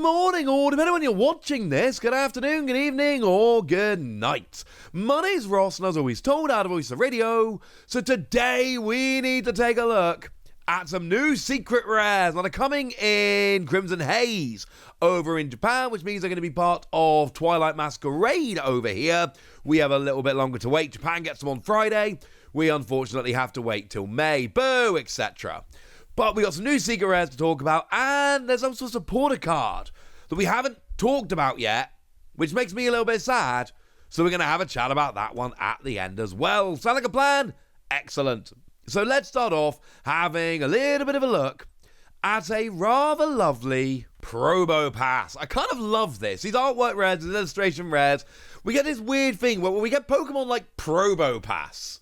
morning, or depending on when you're watching this, good afternoon, good evening, or good night. My name's Ross, and as always told, out of Voice of Radio. So today we need to take a look at some new secret rares that are coming in Crimson Haze over in Japan, which means they're going to be part of Twilight Masquerade over here. We have a little bit longer to wait. Japan gets them on Friday. We unfortunately have to wait till May. Boo, etc. But we got some new secret rares to talk about, and there's also a supporter card that we haven't talked about yet, which makes me a little bit sad. So we're going to have a chat about that one at the end as well. Sound like a plan? Excellent. So let's start off having a little bit of a look at a rather lovely Probopass. I kind of love this. These artwork rares, these illustration rares. We get this weird thing where we get Pokemon like Probopass.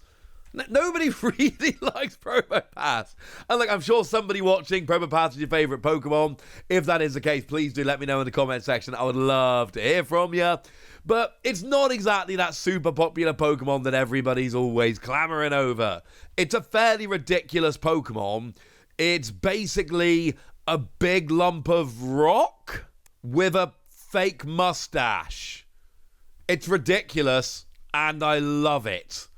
Nobody really likes Probopass. And look, I'm sure somebody watching, Probopass is your favourite Pokemon. If that is the case, please do let me know in the comment section. I would love to hear from you. But it's not exactly that super popular Pokemon that everybody's always clamoring over. It's a fairly ridiculous Pokemon. It's basically a big lump of rock with a fake mustache. It's ridiculous, and I love it.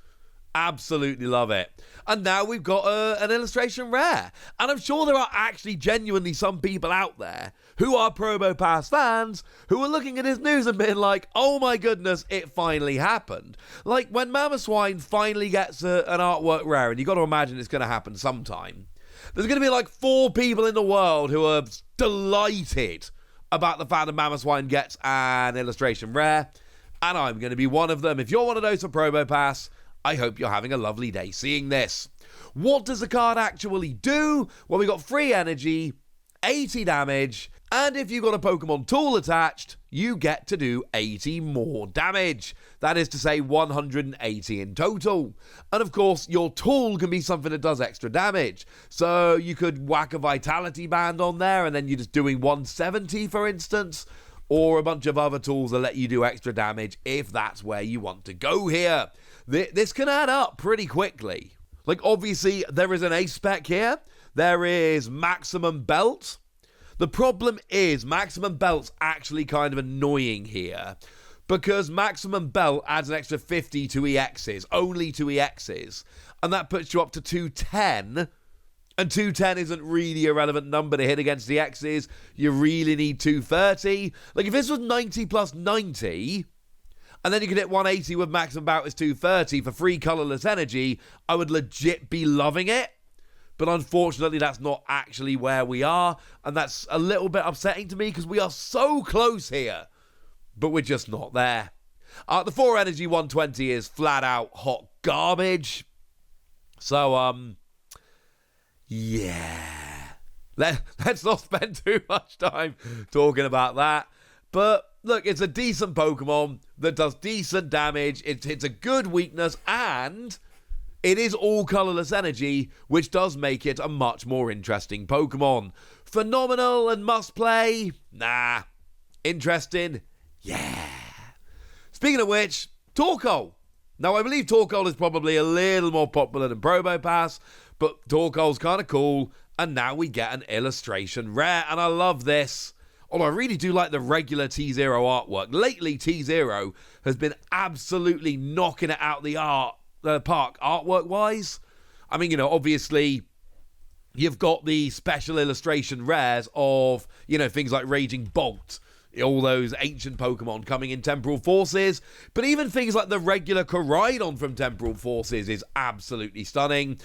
Absolutely love it. And now we've got an illustration rare. And I'm sure there are actually genuinely some people out there who are Probopass fans who are looking at his news and being like, oh my goodness, it finally happened. Like when Mamoswine finally gets an artwork rare, and you've got to imagine it's going to happen sometime, there's going to be like 4 people in the world who are delighted about the fact that Mamoswine gets an illustration rare. And I'm going to be one of them. If you're one of those for Probopass, I hope you're having a lovely day seeing this. What does the card actually do? Well, we got free energy, 80 damage, and if you've got a Pokemon tool attached, you get to do 80 more damage. That is to say 180 in total. And of course, your tool can be something that does extra damage. So you could whack a Vitality Band on there, and then you're just doing 170, for instance. Or a bunch of other tools that let you do extra damage if that's where you want to go here. This can add up pretty quickly. Like, obviously, there is an ace spec here. There is Maximum Belt. The problem is Maximum Belt's actually kind of annoying here, because Maximum Belt adds an extra 50 to EXs, only to EXs, and that puts you up to 210. And 210 isn't really a relevant number to hit against the X's. You really need 230. Like, if this was 90 plus 90, and then you could hit 180 with maximum bout is 230 for free colorless energy, I would legit be loving it. But unfortunately, that's not actually where we are. And that's a little bit upsetting to me, because we are so close here. But we're just not there. The 4 energy 120 is flat out hot garbage. So, yeah, let's not spend too much time talking about that. But look, it's a decent Pokemon that does decent damage. It's a good weakness, and it is all colorless energy, which does make it a much more interesting Pokemon. Phenomenal and must play? Nah. Interesting? Yeah. Speaking of which, Torkoal. Now, I believe Torkoal is probably a little more popular than Probopass, but Torkoal's kind of cool, and now we get an illustration rare, and I love this. Although I really do like the regular T0 artwork. Lately, T0 has been absolutely knocking it out the park artwork-wise. I mean, obviously, you've got the special illustration rares of, things like Raging Bolt, all those ancient Pokemon coming in Temporal Forces, but even things like the regular Koraidon from Temporal Forces is absolutely stunning.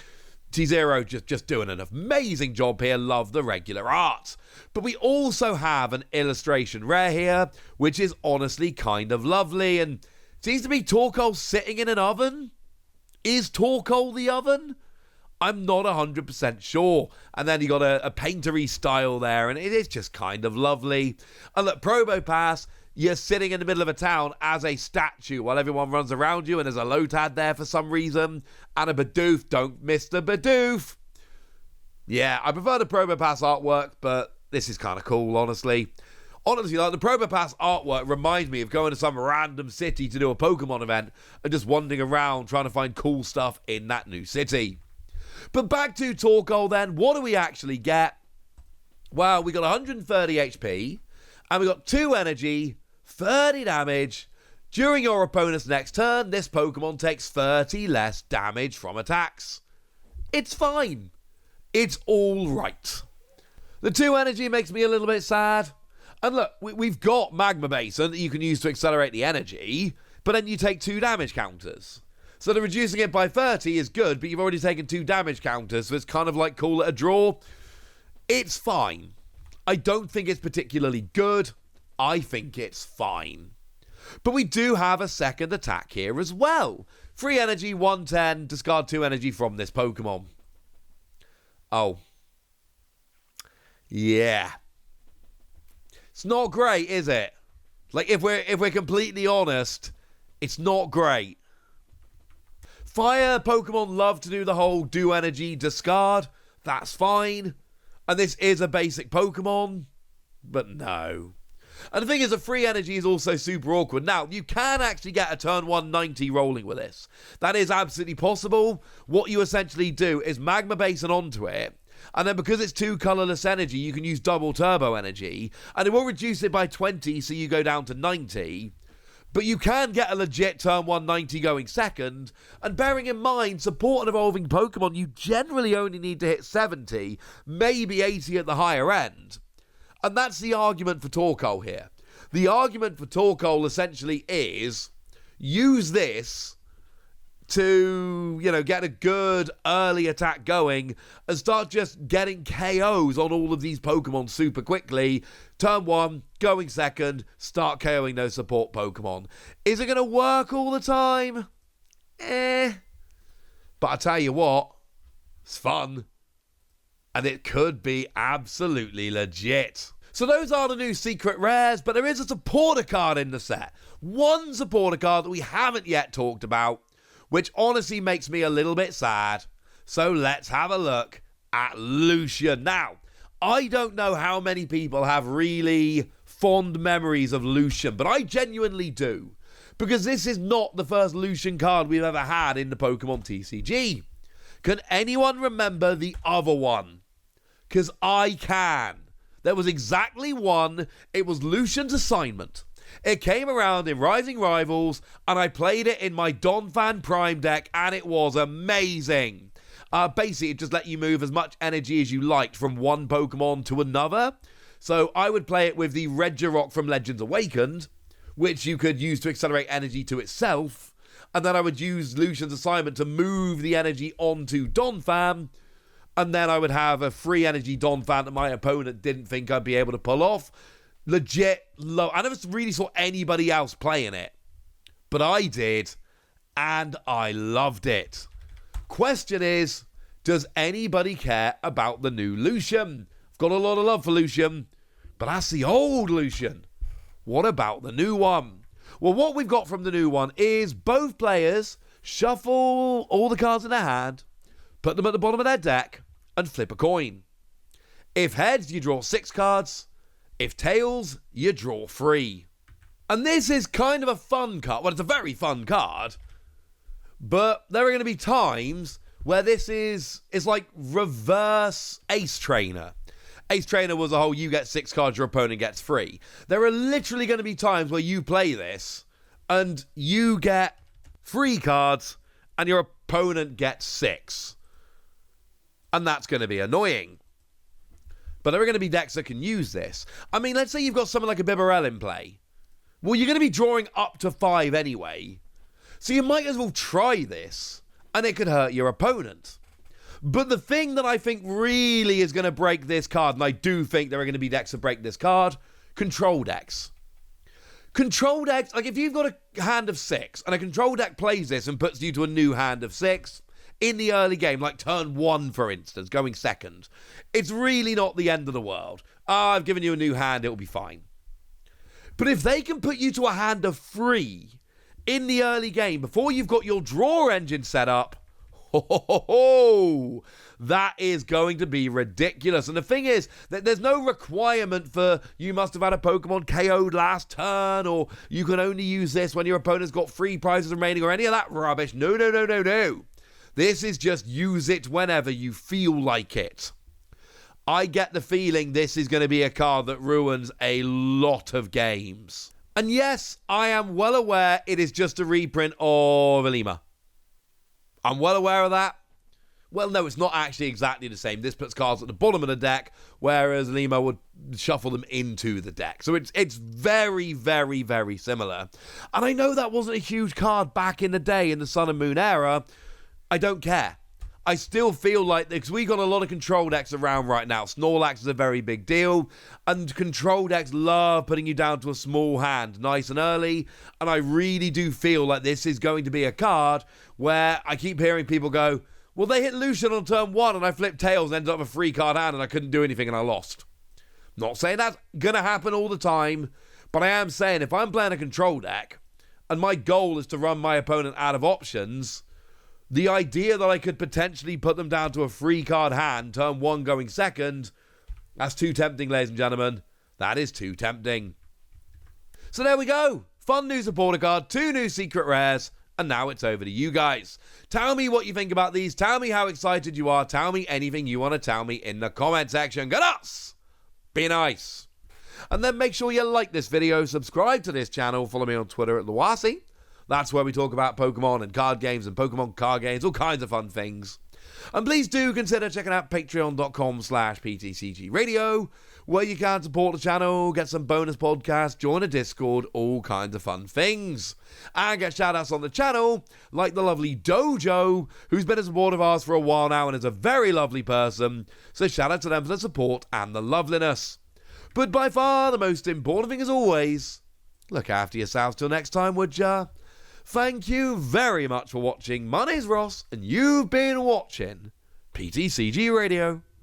T0 just doing an amazing job here. Love the regular art. But we also have an illustration rare here, which is honestly kind of lovely, and seems to be Torkoal sitting in an oven. Is Torkoal the oven? I'm not 100% sure. And then you got a paintery style there, and it is just kind of lovely. And look, Probopass, you're sitting in the middle of a town as a statue while everyone runs around you, and there's a Lotad there for some reason, and a Bidoof. Don't miss the Bidoof. Yeah, I prefer the Probopass artwork, but this is kind of cool, honestly. Honestly, like, the Probopass artwork reminds me of going to some random city to do a Pokemon event and just wandering around trying to find cool stuff in that new city. But back to Torkoal then. What do we actually get? Well, we got 130 HP, And we got 2 energy, 30 damage. During your opponent's next turn, this Pokemon takes 30 less damage from attacks. It's fine. It's all right. The 2 energy makes me a little bit sad. And look, we've got Magma Basin that you can use to accelerate the energy, but then you take 2 damage counters. So the reducing it by 30 is good, but you've already taken 2 damage counters, so it's kind of like call it a draw. It's fine. I don't think it's particularly good. I think it's fine. But we do have a second attack here as well. 3 energy, 110, discard 2 energy from this Pokemon. Oh. Yeah. It's not great, is it? Like, if we're completely honest, it's not great. Fire Pokemon love to do the whole do energy, discard. That's fine. And this is a basic Pokemon. But no. And the thing is, a 3 energy is also super awkward. Now, you can actually get a turn 190 rolling with this. That is absolutely possible. What you essentially do is Magma Basin onto it, and then because it's 2 colourless energy, you can use double turbo energy, and it will reduce it by 20, so you go down to 90. But you can get a legit turn 190 going second, and bearing in mind, support and evolving Pokemon, you generally only need to hit 70, maybe 80 at the higher end. And that's the argument for Torkoal here. The argument for Torkoal essentially is use this to, get a good early attack going and start just getting KOs on all of these Pokemon super quickly. Turn 1, going second, start KOing those support Pokemon. Is it going to work all the time? But I tell you what, it's fun. And it could be absolutely legit. So those are the new secret rares, but there is a supporter card in the set. One supporter card that we haven't yet talked about, which honestly makes me a little bit sad. So let's have a look at Lucian. Now, I don't know how many people have really fond memories of Lucian, but I genuinely do. Because this is not the first Lucian card we've ever had in the Pokemon TCG. Can anyone remember the other one? Because I can. There was exactly one. It was Lucian's Assignment. It came around in Rising Rivals, and I played it in my Donphan Prime deck, and it was amazing. Basically, it just let you move as much energy as you liked from one Pokemon to another. So I would play it with the Regirock from Legends Awakened, which you could use to accelerate energy to itself. And then I would use Lucian's Assignment to move the energy onto Donphan. And then I would have a free energy Donphan that my opponent didn't think I'd be able to pull off. Legit low. I never really saw anybody else playing it. But I did. And I loved it. Question is, does anybody care about the new Lucian? I've got a lot of love for Lucian. But that's the old Lucian. What about the new one? Well, what we've got from the new one is both players shuffle all the cards in their hand, put them at the bottom of their deck, and flip a coin. If heads, you draw 6 cards. If tails, you draw 3. And this is kind of a fun card. Well, it's a very fun card. But there are going to be times where this is like reverse Ace Trainer. Ace Trainer was a whole you get 6 cards, your opponent gets 3. There are literally going to be times where you play this and you get 3 cards and your opponent gets 6. And that's going to be annoying. But there are going to be decks that can use this. I mean, let's say you've got something like a Bibarel in play. Well, you're going to be drawing up to 5 anyway. So you might as well try this, and it could hurt your opponent. But the thing that I think really is going to break this card, and I do think there are going to be decks that break this card, control decks. Control decks, like if you've got a hand of 6, and a control deck plays this and puts you to a new hand of 6, in the early game, like turn 1, for instance, going second, it's really not the end of the world. I've given you a new hand, it'll be fine. But if they can put you to a hand of 3 in the early game, before you've got your draw engine set up, that is going to be ridiculous. And the thing is that there's no requirement for you must have had a Pokemon KO'd last turn, or you can only use this when your opponent's got 3 prizes remaining, or any of that rubbish. No. This is just use it whenever you feel like it. I get the feeling this is going to be a card that ruins a lot of games. And yes, I am well aware it is just a reprint of Elima. I'm well aware of that. Well, no, it's not actually exactly the same. This puts cards at the bottom of the deck, whereas Elima would shuffle them into the deck. So it's very, very, very similar. And I know that wasn't a huge card back in the day in the Sun and Moon era. I don't care. I still feel like, because we got a lot of control decks around right now. Snorlax is a very big deal, and control decks love putting you down to a small hand nice and early, and I really do feel like this is going to be a card where I keep hearing people go, well, they hit Lucian on turn 1 and I flipped tails and ended up a 3-card hand and I couldn't do anything and I lost. Not saying that's going to happen all the time, but I am saying if I'm playing a control deck and my goal is to run my opponent out of options, the idea that I could potentially put them down to a 3-card hand, turn 1 going second, that's too tempting, ladies and gentlemen. That is too tempting. So there we go. Fun new supporter card, 2 new secret rares, and now it's over to you guys. Tell me what you think about these. Tell me how excited you are. Tell me anything you want to tell me in the comment section. Good us! Be nice. And then make sure you like this video, subscribe to this channel, follow me on Twitter at Luasi. That's where we talk about Pokemon and card games and Pokemon card games, all kinds of fun things. And please do consider checking out patreon.com/PTCG Radio, where you can support the channel, get some bonus podcasts, join a Discord, all kinds of fun things. And get shout-outs on the channel, like the lovely Dojo, who's been a supporter of ours for a while now and is a very lovely person. So shout out to them for the support and the loveliness. But by far the most important thing as always, look after yourselves till next time, would ya? Thank you very much for watching. My name's Ross, and you've been watching PTCG Radio.